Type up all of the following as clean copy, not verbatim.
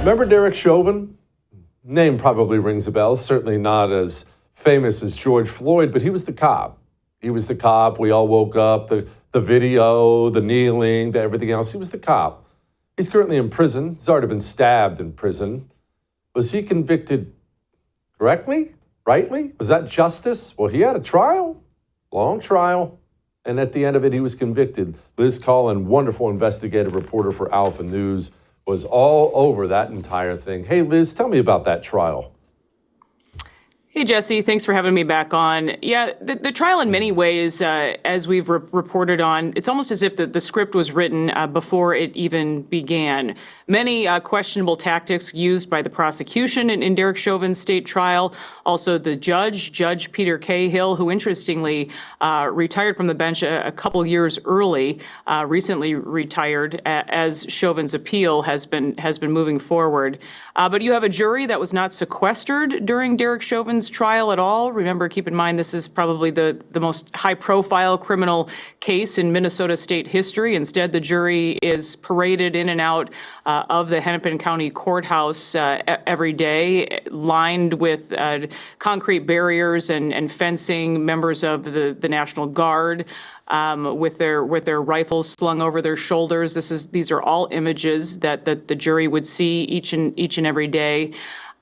Remember Derek Chauvin? Name probably rings a bell, certainly not as famous as George Floyd, but he was the cop. He was the cop. We all woke up, the video, the kneeling, everything else. He was the cop. He's currently in prison. He's already been stabbed in prison. Was he convicted correctly? Rightly? Was that justice? Well, he had a trial, long trial, and at the end of it, he was convicted. Liz Collin, wonderful investigative reporter for Alpha News, was all over that entire thing. Hey, Liz, tell me about that trial. Hey, Jesse, thanks for having me back on. Yeah, the trial in many ways, as we've reported on, it's almost as if the script was written before it even began. Many questionable tactics used by the prosecution in Derek Chauvin's state trial. Also, the Judge Peter Cahill, who interestingly retired from the bench a couple years early, recently retired as Chauvin's appeal has been moving forward. But you have a jury that was not sequestered during Derek Chauvin's trial at all. Remember, keep in mind, this is probably the most high-profile criminal case in Minnesota state history. Instead, the jury is paraded in and out of the Hennepin County Courthouse every day, lined with concrete barriers and fencing, members of the National Guard with their rifles slung over their shoulders. These are all images that the jury would see each and every day.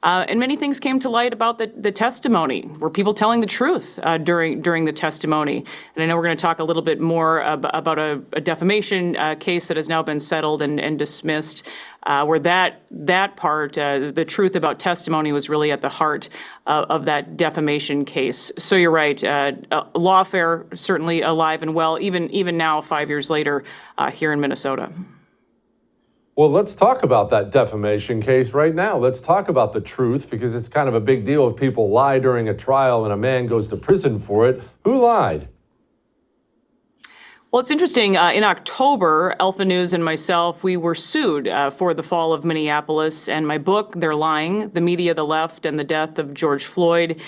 And many things came to light about the testimony. Were people telling the truth during the testimony? And I know we're going to talk a little bit more about a defamation case that has now been settled and dismissed, where that part, the truth about testimony, was really at the heart of that defamation case. So you're right. Lawfare certainly alive and well, even now, 5 years later, here in Minnesota. Well, let's talk about that defamation case right now. Let's talk about the truth, because it's kind of a big deal if people lie during a trial and a man goes to prison for it. Who lied? Well, it's interesting. In October, Alpha News and myself, we were sued for the fall of Minneapolis, and my book, They're Lying, The Media, the Left, and the Death of George Floyd.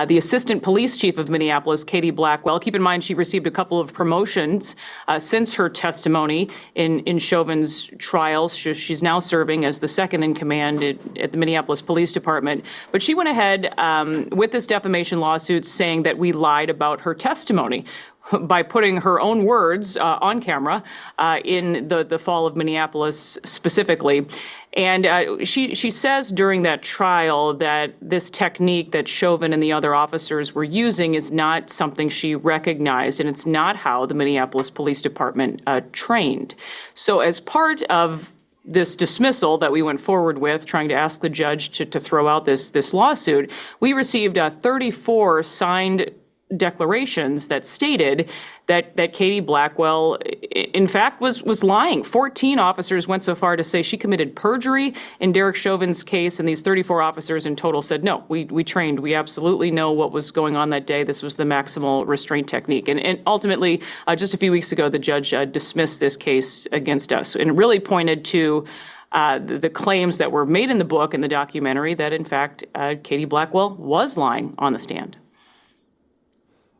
The assistant police chief of Minneapolis, Katie Blackwell, keep in mind she received a couple of promotions since her testimony in Chauvin's trials. She's now serving as the second in command at the Minneapolis Police Department. But she went ahead with this defamation lawsuit saying that we lied about her testimony by putting her own words on camera in the fall of Minneapolis specifically. And she says during that trial that this technique that Chauvin and the other officers were using is not something she recognized, and it's not how the Minneapolis Police Department trained. So as part of this dismissal that we went forward with, trying to ask the judge to throw out this lawsuit, we received 34 signed declarations that stated that Katie Blackwell, in fact, was lying. 14 officers went so far to say she committed perjury in Derek Chauvin's case, and these 34 officers in total said, no, we trained. We absolutely know what was going on that day. This was the maximal restraint technique. And ultimately, just a few weeks ago, the judge dismissed this case against us, and really pointed to the claims that were made in the book and the documentary that, in fact, Katie Blackwell was lying on the stand.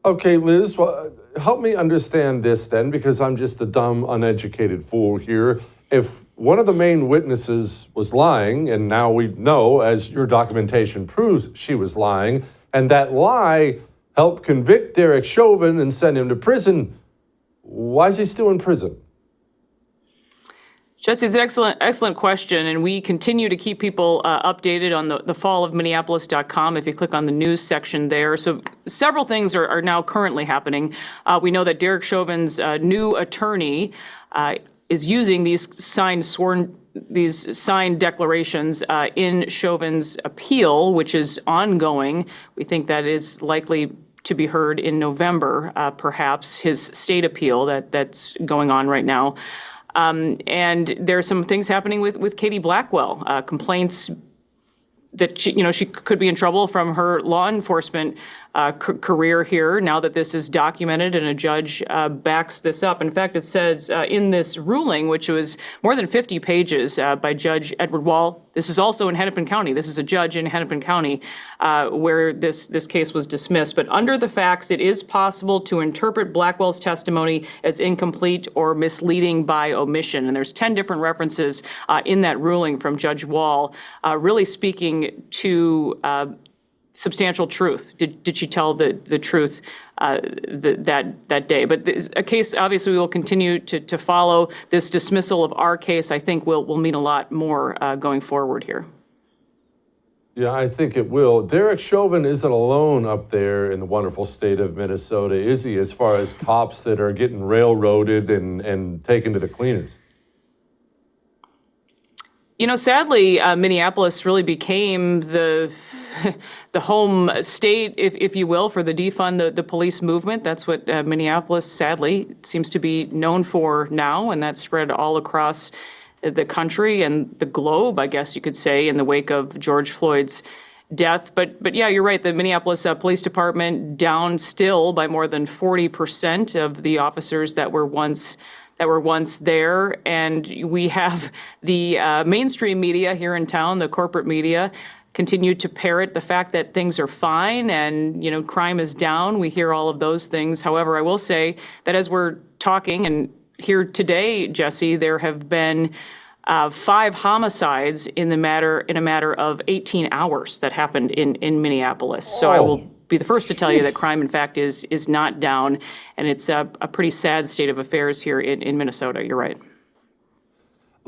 Okay, Liz, well, help me understand this then, because I'm just a dumb, uneducated fool here. If one of the main witnesses was lying, and now we know, as your documentation proves, she was lying, and that lie helped convict Derek Chauvin and send him to prison, why is he still in prison? Jesse, it's an excellent question, and we continue to keep people updated on the fallofminneapolis.com if you click on the news section there. So several things are now currently happening. We know that Derek Chauvin's new attorney is using these signed declarations in Chauvin's appeal, which is ongoing. We think that is likely to be heard in November, perhaps, his state appeal that's going on right now. And there are some things happening with Katie Blackwell, complaints that she could be in trouble from her law enforcement career here, now that this is documented and a judge backs this up. In fact, it says in this ruling, which was more than 50 pages by Judge Edward Wall, this is also in Hennepin County. This is a judge in Hennepin County where this case was dismissed. But under the facts, it is possible to interpret Blackwell's testimony as incomplete or misleading by omission. And there's 10 different references in that ruling from Judge Wall, really speaking to substantial truth. Did she tell the truth that day? But a case, obviously, we will continue to follow. This dismissal of our case, I think, will mean a lot more going forward here. Yeah, I think it will. Derek Chauvin isn't alone up there in the wonderful state of Minnesota, is he, as far as cops that are getting railroaded and taken to the cleaners? You know, sadly, Minneapolis really became the home state, if you will, for the defund the police movement. That's what Minneapolis, sadly, seems to be known for now, and that's spread all across the country and the globe, I guess you could say, in the wake of George Floyd's death. But yeah, you're right. The Minneapolis Police Department down still by more than 40% of the officers that were once there. And we have the mainstream media here in town, the corporate media, continue to parrot the fact that things are fine and, you know, crime is down. We hear all of those things. However, I will say that as we're talking and here today, Jesse, there have been 5 homicides in a matter of 18 hours that happened in Minneapolis. So I will be the first to tell you that crime, in fact, is not down, and it's a pretty sad state of affairs here in Minnesota. You're right.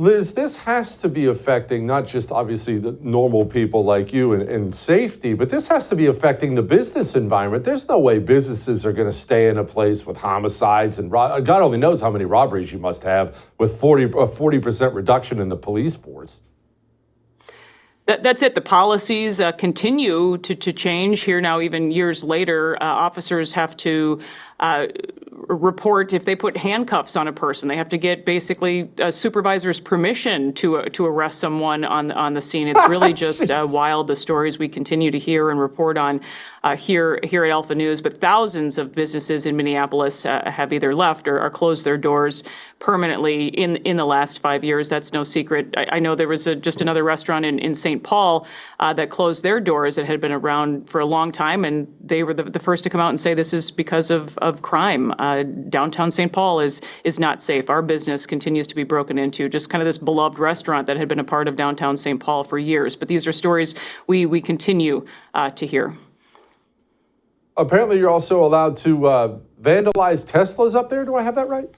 Liz, this has to be affecting not just obviously the normal people like you and safety, but this has to be affecting the business environment. There's no way businesses are going to stay in a place with homicides and God only knows how many robberies you must have with a 40% reduction in the police force. That's it. The policies continue to change here now. Even years later, officers have to report if they put handcuffs on a person. They have to get basically a supervisor's permission to arrest someone on the scene. It's really just wild, the stories we continue to hear and report on here at Alpha News. But thousands of businesses in Minneapolis have either left or closed their doors permanently in the last 5 years. That's no secret. I know there was just another restaurant in St. Paul that closed their doors that had been around for a long time, and they were the first to come out and say this is because of crime. Downtown St. Paul is not safe. Our business continues to be broken into, just kind of this beloved restaurant that had been a part of downtown St. Paul for years. But these are stories we continue to hear. Apparently, you're also allowed to vandalize Teslas up there. Do I have that right?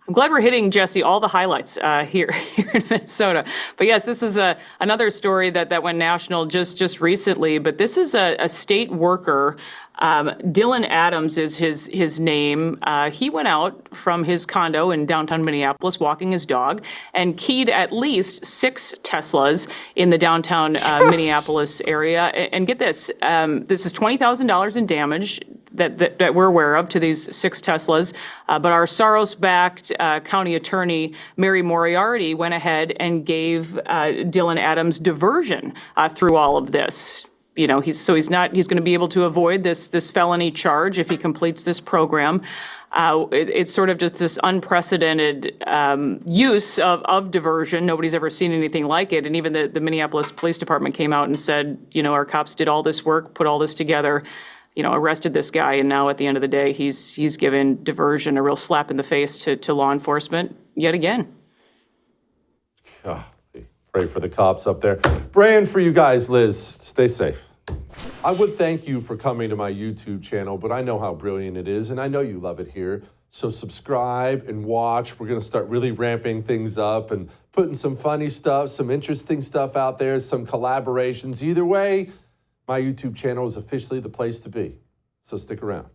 I'm glad we're hitting, Jesse, all the highlights here in Minnesota. But yes, this is another story that went national just recently. But this is a state worker. Dylan Adams is his name. He went out from his condo in downtown Minneapolis walking his dog and keyed at least 6 Teslas in the downtown Minneapolis area. And get this, this is $20,000 in damage that we're aware of to these 6 Teslas. But our Soros-backed county attorney, Mary Moriarty, went ahead and gave Dylan Adams diversion through all of this. You know, he's going to be able to avoid this felony charge if he completes this program. It's sort of just this unprecedented use of diversion. Nobody's ever seen anything like it. And even the Minneapolis Police Department came out and said, you know, our cops did all this work, put all this together, you know, arrested this guy, and now at the end of the day, he's given diversion, a real slap in the face to law enforcement yet again. Oh, pray for the cops up there. Praying for you guys, Liz. Stay safe. I would thank you for coming to my YouTube channel, but I know how brilliant it is, and I know you love it here. So subscribe and watch. We're going to start really ramping things up and putting some funny stuff, some interesting stuff out there, some collaborations. Either way, my YouTube channel is officially the place to be. So stick around.